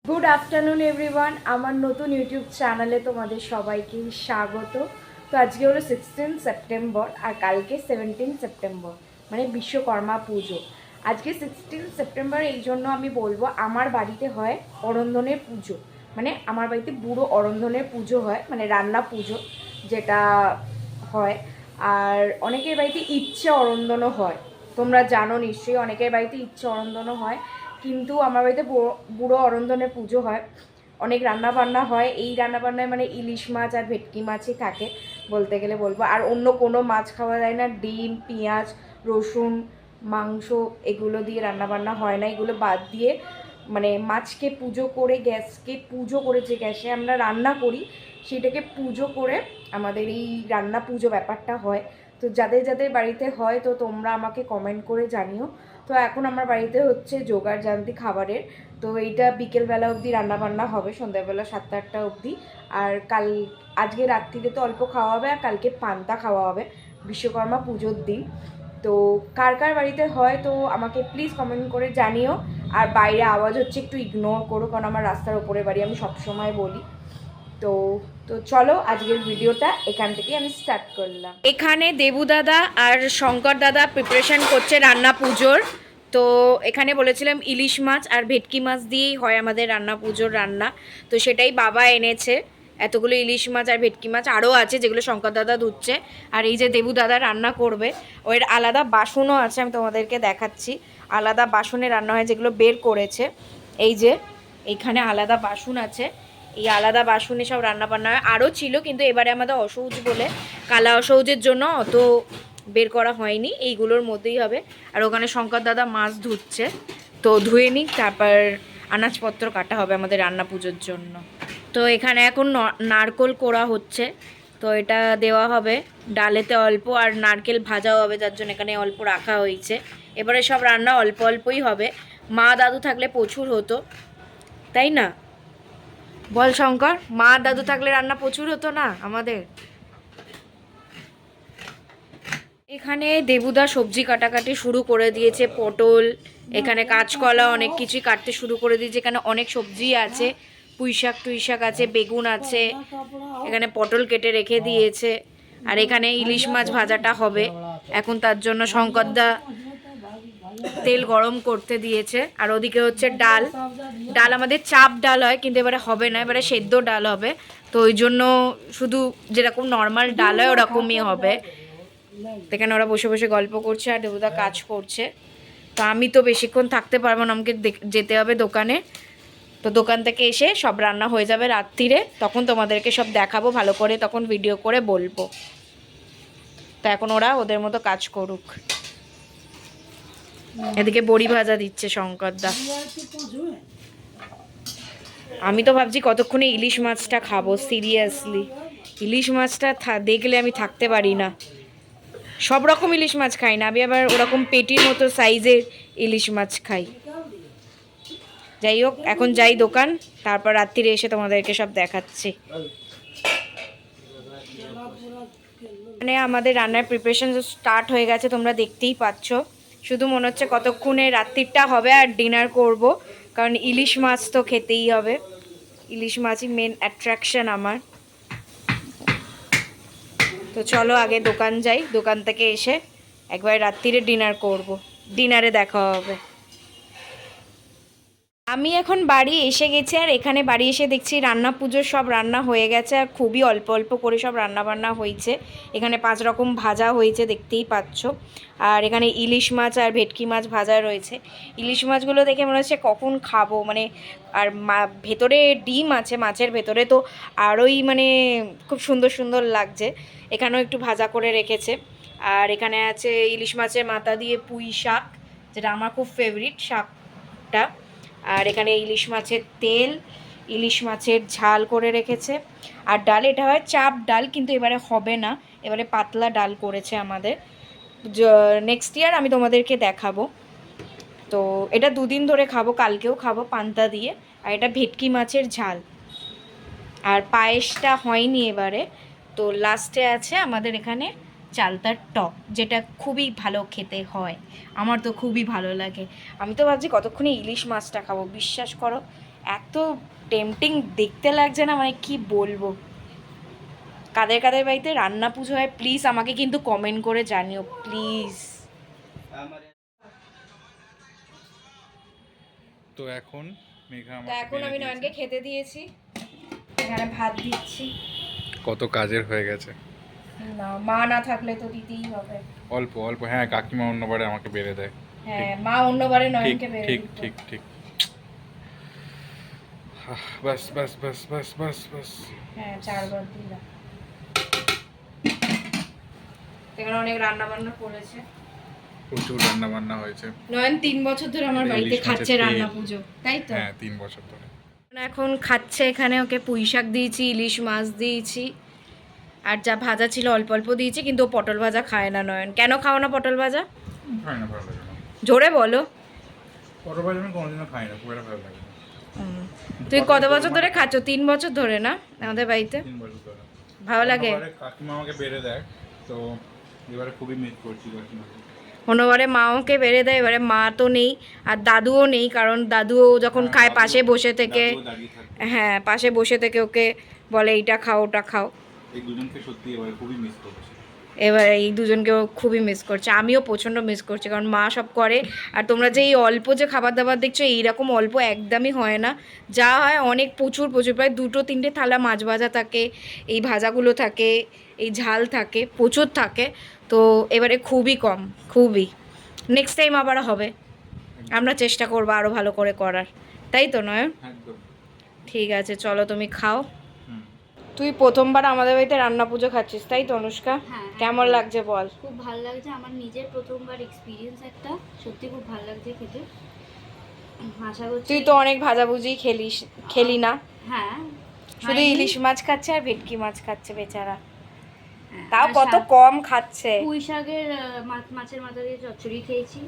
Good afternoon everyone, আমার নতুন YouTube চ্যানেলে তোমাদের সবাইকে স্বাগত। তো আজকে হলো 16 সেপ্টেম্বর আর কালকে 17 সেপ্টেম্বর, মানে বিশ্বকর্মা পুজো। আজকে 16 সেপ্টেম্বর এই জন্য আমি বলবো, আমার বাড়িতে হয় অরন্ধনের পুজো, মানে আমার বাড়িতে বুড়ো অরন্ধনের পুজো হয়, মানে রান্না পুজো যেটা হয়। আর অনেকের বাড়িতে ইচ্ছে অরন্ধনও হয়, তোমরা জানো নিশ্চয়ই, অনেকের বাড়িতে ইচ্ছে অরন্ধনও হয়। কিন্তু আমার বাড়িতে বুড়ো অরন্ধনের পুজো হয়, অনেক রান্নাবান্না হয়। এই রান্নাবান্নায় মানে ইলিশ মাছ আর ভেটকি মাছই থাকে বলতে গেলে বলবো, আর অন্য কোনো মাছ খাওয়া যায় না। ডিম, পেঁয়াজ, রসুন, মাংস এগুলো দিয়ে রান্নাবান্না হয় না। এগুলো বাদ দিয়ে মানে মাছকে পুজো করে, গ্যাসকে পুজো করে, যে গ্যাসে আমরা রান্না করি সেটাকে পুজো করে আমাদের এই রান্না পুজো ব্যাপারটা হয়। তো যাদের যাদের বাড়িতে হয় তো তোমরা আমাকে কমেন্ট করে জানিও। তো এখন আমার বাড়িতে হচ্ছে জোগাড় জান্তি খাবারের। তো এইটা বিকেলবেলা অবধি রান্নাবান্না হবে, সন্ধ্যাবেলা 7-8টা অবধি। আর আজকে রাত্রিরে তো অল্প খাওয়া হবে, আর কালকে পান্তা খাওয়া হবে বিশ্বকর্মা পুজোর দিন। তো কার কার বাড়িতে হয় তো আমাকে প্লিজ কমেন্ট করে জানিও। আর বাইরে আওয়াজ হচ্ছে একটু ইগনোর করো, কারণ আমার রাস্তার ওপরে বাড়ি, আমি সবসময় বলি। তো তো চলো আজকের ভিডিওটা এখান থেকে আমি স্টার্ট করলাম। এখানে দেবু দাদা আর শঙ্কর দাদা প্রিপারেশন করছে রান্না পুজোর। তো এখানে বলেছিলাম ইলিশ মাছ আর ভেটকি মাছ দিয়েই হয় আমাদের রান্না পুজোর রান্না। তো সেটাই বাবা এনেছে, এতগুলো ইলিশ মাছ আর ভেটকি মাছ আরও আছে যেগুলো শঙ্কর দাদা ধুচ্ছে। আর এই যে দেবু দাদা রান্না করবে, ওর আলাদা বাসনও আছে, আমি তোমাদেরকে দেখাচ্ছি। আলাদা বাসনে রান্না হয় যেগুলো বের করেছে। এই যে এইখানে আলাদা বাসন আছে, এই আলাদা বাসনে সব রান্নাবান্না হয়। আরও ছিল কিন্তু এবারে আমাদের অসৌচ বলে, কালা অসৌচের জন্য অত বের করা হয়নি, এইগুলোর মধ্যেই হবে। আর ওখানে শঙ্কর দাদা মাছ ধুচ্ছে, তো ধুয়ে নিক, তারপর আনাজপত্র কাটা হবে আমাদের রান্না পুজোর জন্য। তো এখানে এখন নারকোল কোড়া হচ্ছে, তো এটা দেওয়া হবে ডালেতে অল্প, আর নারকেল ভাজাও হবে, যার জন্য এখানে অল্প রাখা হয়েছে। এবারে সব রান্না অল্প অল্পই হবে। মা দাদু থাকলে প্রচুর হতো, তাই না বল শঙ্কর? মা দাদু থাকলে রান্না প্রচুর হতো না আমাদের। এখানে দেবুদা সবজি কাটাকাটি শুরু করে দিয়েছে, পটল, এখানে কাঁচকলা, অনেক কিছুই কাটতে শুরু করে দিয়েছে। এখানে অনেক সবজি আছে, পুঁইশাক টুইশাক আছে, বেগুন আছে, এখানে পটল কেটে রেখে দিয়েছে। আর এখানে ইলিশ মাছ ভাজাটা হবে এখন, তার জন্য শঙ্করদা তেল গরম করতে দিয়েছে। আর ওদিকে হচ্ছে ডাল। ডাল আমাদের চাপ ডাল হয়, কিন্তু এবারে হবে না, এবারে সেদ্ধ ডাল হবে। তো ওই জন্য শুধু যেরকম নর্মাল ডাল হয় ওরকমই হবে। এখানে ওরা বসে বসে গল্প করছে আর দেবুদা কাজ করছে। তো আমি তো বেশিক্ষণ থাকতে পারবো না, আমাকে যেতে হবে দোকানে। তো দোকান থেকে এসে সব রান্না হয়ে যাবে রাত্রিরে, তখন তোমাদেরকে সব দেখাবো ভালো করে, তখন ভিডিও করে বলবো। তো এখন ওরা ওদের মতো কাজ করুক। এদিকে বড়ি ভাজা দিচ্ছে শঙ্করদা। আমি তো ভাবছি কতক্ষণে ইলিশ মাছটা খাবো, সিরিয়াসলি ইলিশ মাছটা দেখলে আমি থাকতে পারি না। সব রকম ইলিশ মাছ খাই না আমি, আবার ওরকম পেটির মতো সাইজের ইলিশ মাছ খাই। যাই হোক, এখন যাই দোকান, তারপর রাত্রিরে এসে তোমাদেরকে সব দেখাচ্ছি। মানে আমাদের রান্নার প্রিপারেশন স্টার্ট হয়ে গেছে, তোমরা দেখতেই পাচ্ছ। শুধু মনে হচ্ছে কতক্ষণে রাত্রিটা হবে আর ডিনার করব, কারণ ইলিশ মাছ তো খেতেই হবে। ইলিশ মাছই মেন অ্যাট্রাকশন আমার। তো চলো আগে দোকান যাই, দোকান থেকে এসে একবার রাত্রিরে ডিনার করব, ডিনারে দেখা হবে। আমি এখন বাড়ি এসে গেছি, আর এখানে বাড়ি এসে দেখছি রান্না পুজোর সব রান্না হয়ে গেছে, আর খুবই অল্প অল্প করে সব রান্না বান্না হয়েছে। এখানে 5 রকম ভাজা হয়েছে, দেখতেই পাচ্ছ। আর এখানে ইলিশ মাছ আর ভেটকি মাছ ভাজা রয়েছে। ইলিশ মাছগুলো দেখে মনে হচ্ছে কখন খাবো, মানে আর ভেতরে ডিম আছে মাছের ভেতরে, তো আরোই মানে খুব সুন্দর সুন্দর লাগছে। এখানেও একটু ভাজা করে রেখেছে। আর এখানে আছে ইলিশ মাছের মাথা দিয়ে পুঁই শাক, যেটা আমার খুব ফেভারিট শাকটা। আর এখানে ইলিশ মাছের তেল, ইলিশ মাছের ঝাল করে রেখেছে। আর ডাল, এটা হয় চাপ ডাল, কিন্তু এবারে হবে না, এবারে পাতলা ডাল করেছে আমাদের। নেক্সট ইয়ার আমি তোমাদেরকে দেখাবো। তো এটা 2 দিন ধরে খাবো, কালকেও খাবো পান্তা দিয়ে। আর এটা ভেটকি মাছের ঝাল। আর পায়েসটা হয়নি এবারে। তো লাস্টে আছে আমাদের এখানে চালতার টক, যেটা খুবই ভালো খেতে হয়, আমার তো খুবই ভালো লাগে। আমি তো ভাবছি কতক্ষণে ইলিশ মাছটা খাবো, বিশ্বাস করো এত টেম্পটিং দেখতে লাগছে না, মানে কি বলবো। কাদের কাদের বাড়িতে রান্না পুজো হয় প্লিজ আমাকে কিন্তু কমেন্ট করে জানিও প্লিজ। তো এখন মেঘা তো আমাকে এখন বেড়ে আমি দিয়েছে। নয়নকে খেতে দিয়েছি, এখানে ভাত দিচ্ছি। কত কাজের হয়ে গেছে। না মা না থাকলে তো দিতেই হবে। অল্প অল্প, হ্যাঁ কাকিমা অন্যবারে আমাকে বেড়ে দেয়। হ্যাঁ মা অন্যবারে ঠিক নয়নকে বেড়ে ঠিক দিত। ঠিক ঠিক। বাস বাস বাস বাস বাস বাস। হ্যাঁ 4 বার দিলাম। এখানে অনেক রান্না বান্না করেছে, প্রচুর রান্না বান্না হয়েছে। নয়ন 3 বছর ধরে আমার বাড়িতে ইলিশ মাছের খাচ্ছে তেল। রান্না পুজো, তাই তো? হ্যাঁ 3 বছর ধরে। এখন খাচ্ছে, এখানে ওকে পুঁই শাক দিয়েছি, ইলিশ মাছ দিয়েছি, আর যা ভাজা ছিল অল্প অল্প দিয়েছি, কিন্তু ও পটল ভাজা খায় না। নয়ন কেন খাও না পটল ভাজা? খাই না, ভালো লাগে না। জোরে বলো। পটল ভাজা আমি কোনোদিনও খাই না, খুব একটা ভালো লাগে না। তুই কত বছর ধরে খাচ্ছ? 3 বছর ধরে না আমাদের বাড়িতে? 3 বছর ধরে। ভালো লাগে? অন্যবারে কাকিমা আমাকে বেড়ে দেয়, তো এবারে খুবই মিস করছি কাকিমাকে। অন্যবারে মা ওকে বেড়ে দেয়, এবারে মা তো নেই, আর দাদুও নেই, কারণ দাদুও যখন হ্যাঁ, খায় দাদু- পাশে বসে থেকে, দাদুও দাঁড়িয়ে থাকতো। হ্যাঁ পাশে বসে থেকে ওকে বলে এইটা খাও ওটা খাও। এই দুজনকে সত্যি এবারে খুবই মিস করছি। এবার এই দুজনকেও খুবই মিস করছে, আমিও প্রচণ্ড মিস করছি, কারণ মা সব করে। আর তোমরা যে এই অল্প যে খাবার দাবার দেখছো, এইরকম অল্প একদমই হয় না, যা হয় অনেক প্রচুর প্রচুর, প্রায় 2-3টে থালা মাছ ভাজা থাকে, এই ভাজাগুলো থাকে, এই ঝাল থাকে, প্রচুর থাকে। তো এবারে খুবই কম, খুবই। নেক্সট টাইম আবার হবে, আমরা চেষ্টা করবো আরও ভালো করে করার, তাই তো নয়ন? একদম। ঠিক আছে চলো তুমি খাও। হুম। তুই প্রথমবার আমাদের বাড়িতে রান্না পুজো খাচ্ছিস, তাই তো অনুষ্কা? হ্যাঁ, কেমন একদম। লাগছে বল? খুব ভালো লাগছে, আমার নিজের প্রথমবার এক্সপিরিয়েন্স একটা, সত্যি খুব ভালো লাগছে খেতে। আশা করছি। তুই তো অনেক ভাজাভুজি খেলি না, হ্যাঁ শুধু খাইনি। ইলিশ মাছ খাচ্ছে আর ভেটকি মাছ খাচ্ছে বেচারা, হ্যাঁ, তাও আর কত কম খাচ্ছে। পুঁই শাকের মাছের মাথা দিয়ে চচ্চড়ি খেয়েছি।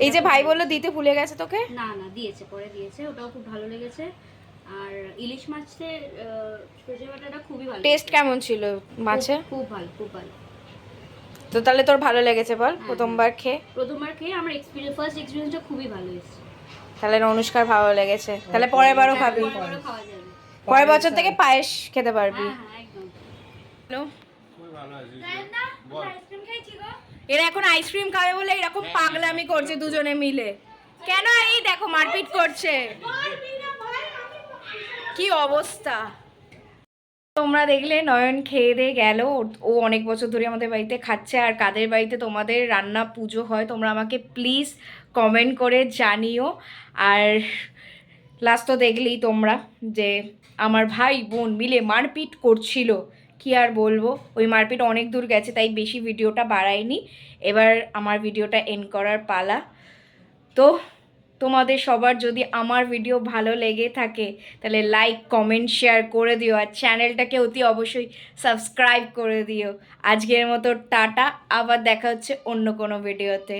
এই যে সেটা ভাই খুব বললো ভালো। দিতে ভুলে গেছে তোকে। না না, দিয়েছে, পরে দিয়েছে, ওটাও খুব ভালো লেগেছে। আর ইলিশ মাছের সর্ষে বাটাটা খুবই ভালো টেস্ট লেগেছে। কেমন ছিল মাছে? খুব ভালো, খুব ভালো। তো তাহলে তোর ভালো লেগেছে বল হ্যাঁ, প্রথমবার খেয়ে? প্রথমবার খেয়ে আমার ফার্স্ট এক্সপিরিয়েন্সটা খুবই ভালো এসেছে। তাহলে অনুষ্কার ভালো লেগেছে, তাহলে পরের বারও খাবি, পরেরবারও খাওয়া যাবে। পরের বছর থেকে পায়েস খেতে পারবি। হ্যাঁ হ্যাঁ, একদম। হ্যালো, খুবই ভালো আছে। বল। এরা এখন আইসক্রিম খাবে বলে এরকম পাগলামি করছে দুজনে মিলে। কেন? এই দেখো মারপিট করছে, কি অবস্থা। তোমরা দেখলে নয়ন খেয়ে দিয়ে গেল, ও অনেক বছর ধরে আমাদের বাড়িতে খাচ্ছে। আর কাদের বাড়িতে তোমাদের রান্না পুজো হয় তোমরা আমাকে প্লিজ কমেন্ট করে জানিও। আর লাস্ট তো দেখলেই তোমরা যে আমার ভাই বোন মিলে মারপিট করছিল, কি আর বলবো। ওই মারপিট অনেক দূর গেছে, তাই বেশি ভিডিওটা বাড়াইনি। এবার আমার ভিডিওটা এন্ড করার পালা। তো তোমাদের সবার যদি আমার ভিডিও ভালো লেগে থাকে তাহলে লাইক কমেন্ট শেয়ার করে দিও, আর চ্যানেলটাকে অতি অবশ্যই সাবস্ক্রাইব করে দিও। আজকের মতো টাটা, আবার দেখা হচ্ছে অন্য কোনো ভিডিওতে।